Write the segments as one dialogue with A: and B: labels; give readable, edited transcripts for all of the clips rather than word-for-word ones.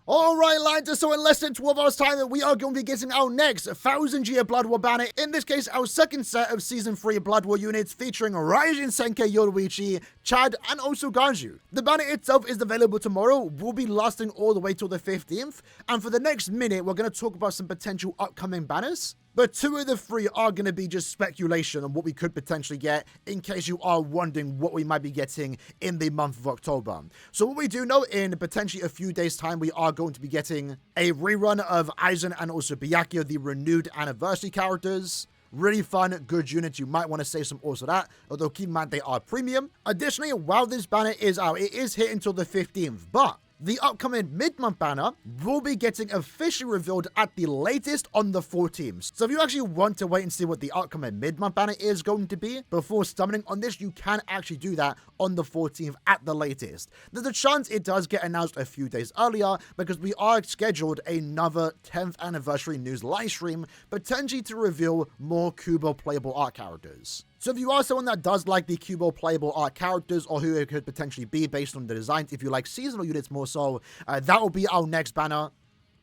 A: Alright, lads, so in less than 12 hours time, we are going to be getting our next 1000-year Blood War banner. In this case, our second set of Season 3 Blood War units featuring Raijin Senkei Yoruichi, Chad, and also Ganju. The banner itself is available tomorrow, will be lasting all the way till the 15th, and for the next minute, we're going to talk about some potential upcoming banners. But 2 of the 3 are going to be just speculation on what we could potentially get, in case you are wondering what we might be getting in the month of October. So what we do know, in potentially a few days' time, we are going to be getting a rerun of Aizen and also Byakuya, the renewed anniversary characters. Really fun, good units. You might want to save some also that, although keep in mind they are premium. Additionally, while this banner is out, it is here until the 15th, but the upcoming mid-month banner will be getting officially revealed at the latest on the 14th. So if you actually want to wait and see what the upcoming mid-month banner is going to be before stumbling on this, you can actually do that on the 14th at the latest. There's a chance it does get announced a few days earlier because we are scheduled another 10th anniversary news live stream, potentially to reveal more Kubo playable art characters. So if you are someone that does like the Kubo playable art characters, or who it could potentially be based on the designs, if you like seasonal units more so, that will be our next banner.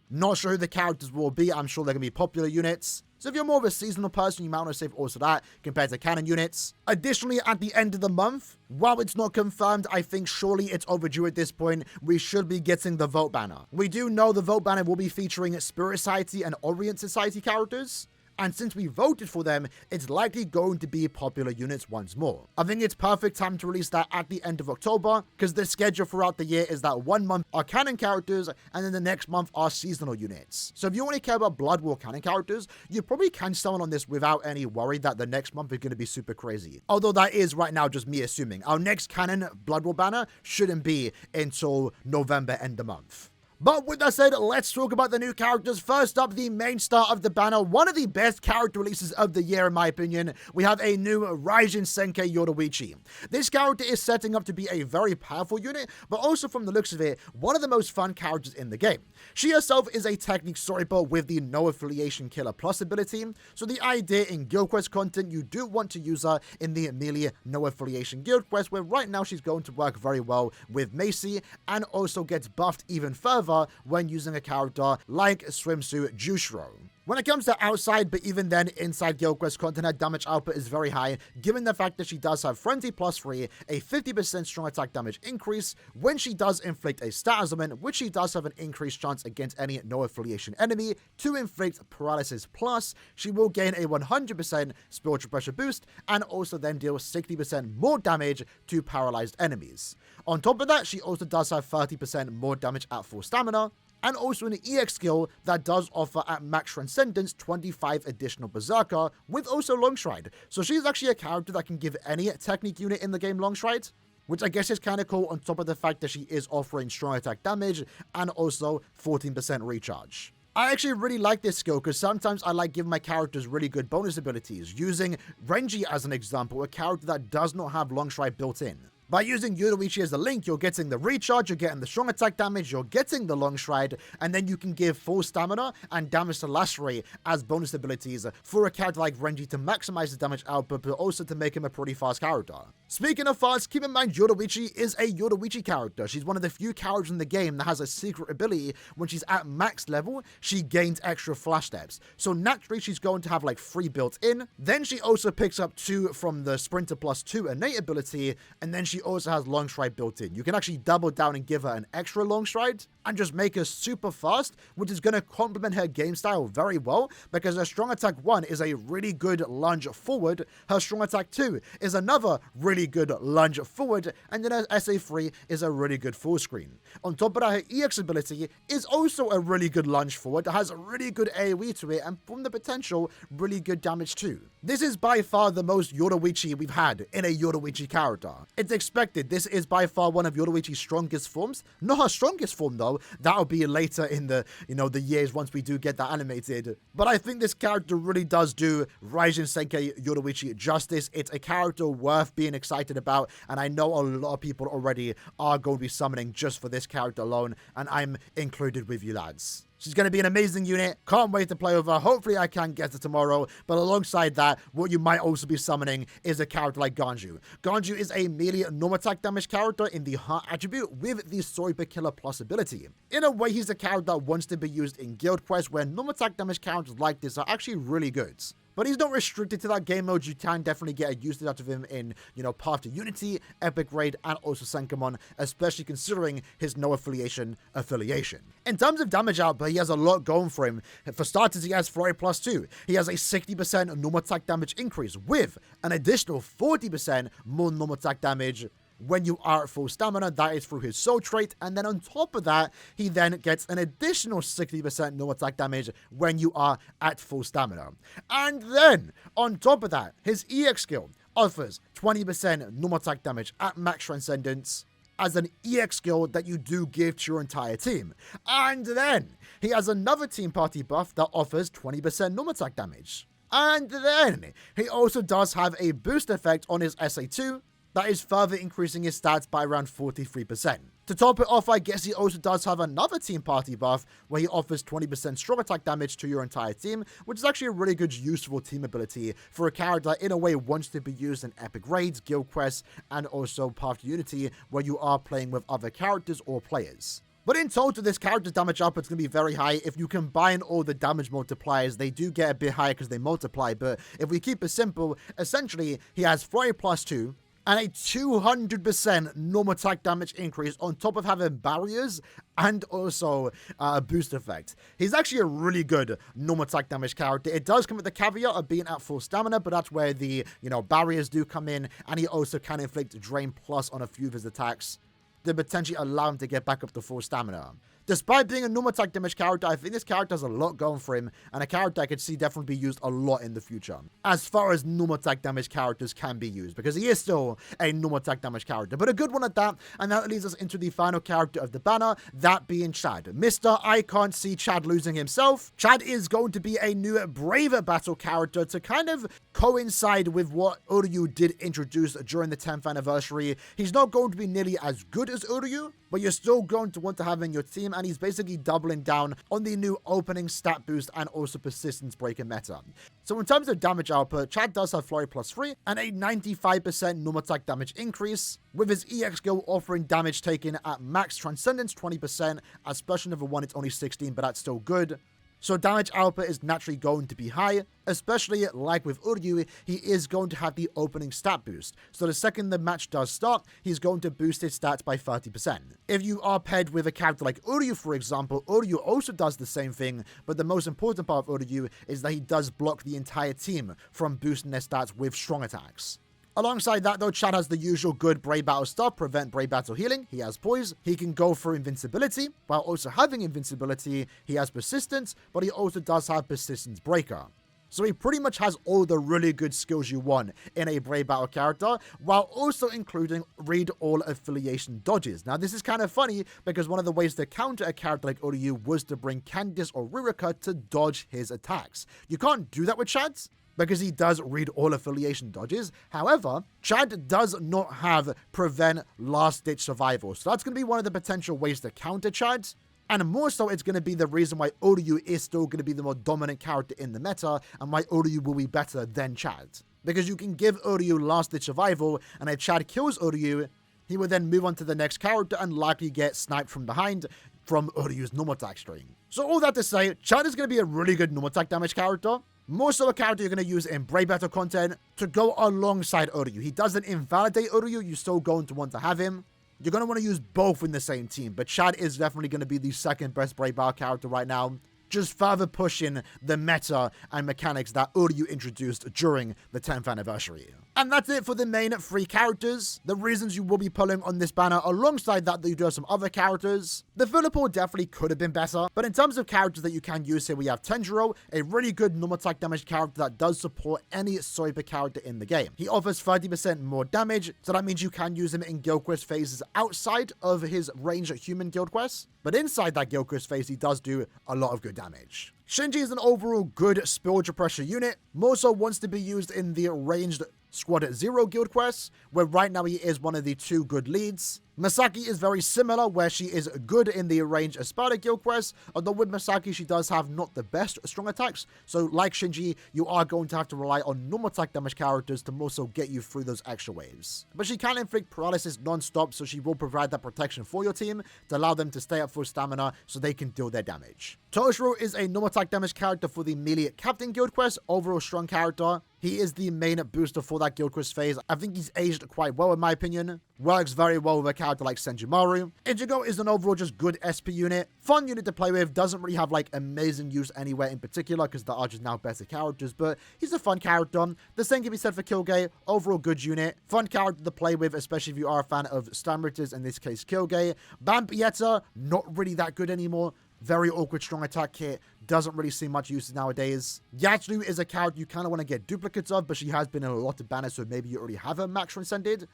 A: Not sure who the characters will be. I'm sure they're going to be popular units. So if you're more of a seasonal person, you might want to save also that compared to canon units. Additionally, at the end of the month, while it's not confirmed, I think surely it's overdue at this point, we should be getting the Vote banner. We do know the Vote banner will be featuring Spirit Society and Orient Society characters. And since we voted for them, it's likely going to be popular units once more. I think it's perfect time to release that at the end of October, because the schedule throughout the year is that 1 month are canon characters, and then the next month are seasonal units. So if you only care about Blood War canon characters, you probably can summon on this without any worry that the next month is going to be super crazy. Although that is right now just me assuming. Our next canon Blood War banner shouldn't be until November end of month. But with that said, let's talk about the new characters. First up, the main star of the banner, one of the best character releases of the year in my opinion. We have a new Raijin Senkei Yoruichi. This character is setting up to be a very powerful unit, but also from the looks of it, one of the most fun characters in the game. She herself is a technique sniper with the no affiliation killer plus ability, so the idea in guild quest content, you do want to use her in the Amelia no affiliation guild quest, where right now she's going to work very well with Macy, and also gets buffed even further when using a character like Swimsuit Jushiro. When it comes to outside, but even then, inside guild quest content, her damage output is very high, given the fact that she does have Frenzy +3, a 50% strong attack damage increase when she does inflict a stat element, which she does have an increased chance against any no affiliation enemy to inflict paralysis plus. She will gain a 100% spiritual pressure boost, and also then deal 60% more damage to paralyzed enemies. On top of that, she also does have 30% more damage at full stamina, and also an EX skill that does offer at max Transcendence 25 additional Berserker, with also Longstride. So she's actually a character that can give any technique unit in the game Longstride, which I guess is kind of cool on top of the fact that she is offering strong attack damage and also 14% recharge. I actually really like this skill because sometimes I like giving my characters really good bonus abilities, using Renji as an example, a character that does not have Longstride built in. By using Yoruichi as a link, you're getting the recharge, you're getting the strong attack damage, you're getting the long stride, and then you can give full stamina and damage to lacerate as bonus abilities for a character like Renji to maximize his damage output, but also to make him a pretty fast character. Speaking of fast, keep in mind Yoruichi is a Yoruichi character. She's one of the few characters in the game that has a secret ability. When she's at max level, she gains extra flash steps. So naturally, she's going to have like 3 built in. Then she also picks up 2 from the Sprinter +2 innate ability, and then she also has long stride built in. You can actually double down and give her an extra long stride and just make her super fast, which is going to complement her game style very well, because her strong attack 1 is a really good lunge forward, her strong attack 2 is another really good lunge forward, and then her SA3 is a really good full screen. On top of that, her EX ability is also a really good lunge forward, it has a really good AoE to it, and from the potential, really good damage too. This is by far the most Yoruichi we've had in a Yoruichi character. It's expected. This is by far one of Yoruichi's strongest forms. Not her strongest form though. That'll be later in the, the years once we do get that animated. But I think this character really does do Raijin Senkei Yoruichi justice. It's a character worth being excited about, and I know a lot of people already are going to be summoning just for this character alone, and I'm included with you lads. She's going to be an amazing unit. Can't wait to play with her. Hopefully I can get her tomorrow. But alongside that, what you might also be summoning is a character like Ganju. Ganju is a melee normal attack damage character in the Heart attribute with the Soiper Killer Plus ability. In a way, he's a character that wants to be used in Guild Quest, where normal attack damage characters like this are actually really good. But he's not restricted to that game mode. You can definitely get a usage out of him in, Path to Unity, Epic Raid, and also Senkamon, especially considering his no affiliation. In terms of damage output, he has a lot going for him. For starters, he has Flurry plus 2. He has a 60% normal attack damage increase with an additional 40% more normal attack damage when you are at full stamina. That is through his soul trait, and then on top of that, he then gets an additional 60% normal attack damage when you are at full stamina. And then, on top of that, his EX skill offers 20% normal attack damage at max transcendence as an EX skill that you do give to your entire team. And then, he has another team party buff that offers 20% normal attack damage. And then, he also does have a boost effect on his SA2, that is further increasing his stats by around 43%. To top it off, I guess he also does have another team party buff where he offers 20% strong attack damage to your entire team, which is actually a really good useful team ability for a character in a way wants to be used in epic raids, guild quests, and also Path to Unity where you are playing with other characters or players. But in total, this character's damage output is going to be very high. If you combine all the damage multipliers, they do get a bit higher because they multiply. But if we keep it simple, essentially, he has Flurry plus 2, and a 200% normal attack damage increase on top of having barriers and also a boost effect. He's actually a really good normal attack damage character. It does come with the caveat of being at full stamina, but that's where the, barriers do come in, and he also can inflict Drain Plus on a few of his attacks to potentially allow him to get back up to full stamina. Despite being a normal attack damage character, I think this character has a lot going for him, and a character I could see definitely be used a lot in the future, as far as normal attack damage characters can be used, because he is still a normal attack damage character, but a good one at that. And that leads us into the final character of the banner, that being Chad. Mr. I can't see Chad losing himself. Chad is going to be a new Braver Battle character to kind of coincide with what Uryu did introduce during the 10th anniversary. He's not going to be nearly as good as Uryu, but you're still going to want to have him in your team, and he's basically doubling down on the new opening stat boost and also persistence breaker meta. So in terms of damage output, Chad does have Flurry plus 3 and a 95% normal attack damage increase, with his EX skill offering damage taken at max transcendence 20%. At special number 1, it's only 16, but that's still good. So damage output is naturally going to be high, especially like with Uryu, he is going to have the opening stat boost. So the second the match does start, he's going to boost his stats by 30%. If you are paired with a character like Uryu, for example, Uryu also does the same thing, but the most important part of Uryu is that he does block the entire team from boosting their stats with strong attacks. Alongside that though, Chad has the usual good Brave Battle stuff, prevent Brave Battle healing, he has poise, he can go for invincibility, while also having invincibility, he has persistence, but he also does have persistence breaker. So he pretty much has all the really good skills you want in a Brave Battle character, while also including read all affiliation dodges. Now this is kind of funny, because one of the ways to counter a character like Uryu was to bring Candice or Ririka to dodge his attacks. You can't do that with Chad, because he does read all affiliation dodges. However, Chad does not have prevent last ditch survival. So that's going to be one of the potential ways to counter Chad. And more so, it's going to be the reason why Uryu is still going to be the more dominant character in the meta, and why Uryu will be better than Chad. Because you can give Uryu last ditch survival, and if Chad kills Uryu, he will then move on to the next character and likely get sniped from behind from Uryu's normal attack string. So all that to say, Chad is going to be a really good normal attack damage character. More so a character you're going to use in Brave Battle content to go alongside Uryu. He doesn't invalidate Uryu, you're still going to want to have him. You're going to want to use both in the same team, but Chad is definitely going to be the second best Brave Battle character right now, just further pushing the meta and mechanics that Uryu introduced during the 10th anniversary. And that's it for the main 3 characters. The reasons you will be pulling on this banner, alongside that you do have some other characters. The filler pool definitely could have been better, but in terms of characters that you can use here, we have Tenjiro, a really good normal attack damage character that does support any Soiper character in the game. He offers 30% more damage, so that means you can use him in Guild Quest phases outside of his ranged human Guild Quests, but inside that Guild Quest phase, he does do a lot of good damage. Shinji is an overall good spiritual pressure unit, more so wants to be used in the ranged Squad 0 guild quests, where right now he is one of the 2 good leads. Masaki is very similar, where she is good in the range Espada guild quest, although with Masaki she does have not the best strong attacks, so like Shinji, you are going to have to rely on normal attack damage characters to also get you through those extra waves. But she can inflict paralysis non-stop, so she will provide that protection for your team to allow them to stay at full stamina so they can deal their damage. Toshiro is a normal attack damage character for the melee captain guild quest, overall strong character. He is the main booster for that guild quest phase. I think he's aged quite well in my opinion. Works very well with a character like Senjumaru. Ichigo is an overall just good SP unit. Fun unit to play with. Doesn't really have like amazing use anywhere in particular because there are just now better characters. But he's a fun character. The same can be said for Kyogei. Overall good unit. Fun character to play with, especially if you are a fan of Stamriters, in this case Kyogei. Bambietta, not really that good anymore. Very awkward strong attack kit. Doesn't really see much use nowadays. Yatsuru is a character you kind of want to get duplicates of, but she has been in a lot of banners, so maybe you already have her max transcended.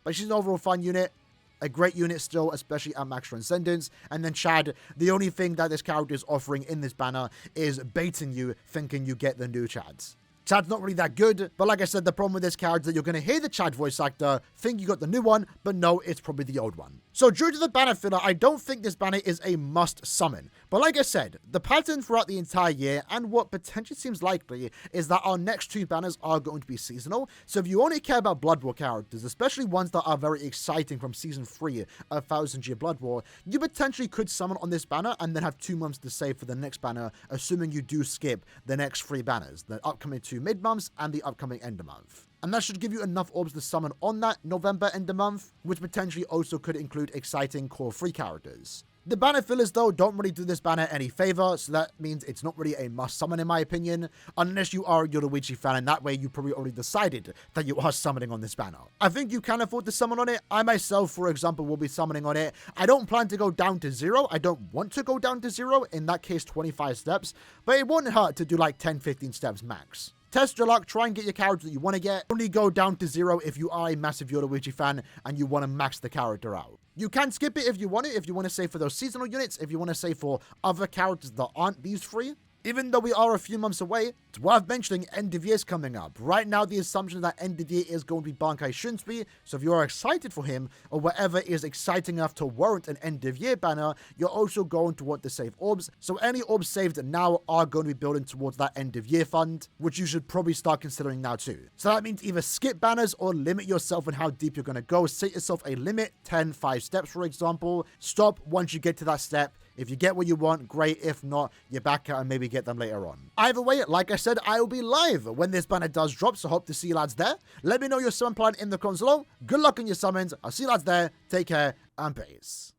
A: But she's an overall fun unit. A great unit still, especially at max transcendence. And then Chad, the only thing that this character is offering in this banner is baiting you, thinking you get the new Chads. Chad's not really that good, but like I said, the problem with this character is that you're going to hear the Chad voice actor, think you got the new one, but no, it's probably the old one. So due to the banner filler, I don't think this banner is a must summon. But like I said, the pattern throughout the entire year, and what potentially seems likely, is that our next 2 banners are going to be seasonal. So if you only care about Blood War characters, especially ones that are very exciting from Season 3 of 1000 Year Blood War, you potentially could summon on this banner and then have 2 months to save for the next banner, assuming you do skip the next 3 banners, the upcoming 2 mid-months and the upcoming end of month. And that should give you enough orbs to summon on that November end of month, which potentially also could include exciting core 3 characters. The banner fillers though don't really do this banner any favor, so that means it's not really a must summon in my opinion, unless you are a Yoruichi fan, and that way you probably already decided that you are summoning on this banner. I think you can afford to summon on it. I myself, for example, will be summoning on it. I don't plan to go down to 0. I don't want to go down to 0, in that case 25 steps, but it wouldn't hurt to do like 10-15 steps max. Test your luck, try and get your character that you want to get. Only go down to 0 if you are a massive Yoruichi fan and you want to max the character out. You can skip it if you want to save for those seasonal units, if you want to save for other characters that aren't these 3. Even though we are a few months away, it's worth mentioning end of year is coming up. Right now, the assumption that end of year is going to be Bankai Shunsui, so if you are excited for him, or whatever is exciting enough to warrant an end of year banner, you're also going to want to save orbs. So any orbs saved now are going to be building towards that end of year fund, which you should probably start considering now too. So that means either skip banners or limit yourself on how deep you're going to go. Set yourself a limit, 5 steps for example. Stop once you get to that step. If you get what you want, great. If not, you're back out and maybe get them later on. Either way, like I said, I will be live when this banner does drop, so hope to see you lads there. Let me know your summon plan in the comments below. Good luck on your summons. I'll see you lads there. Take care and peace.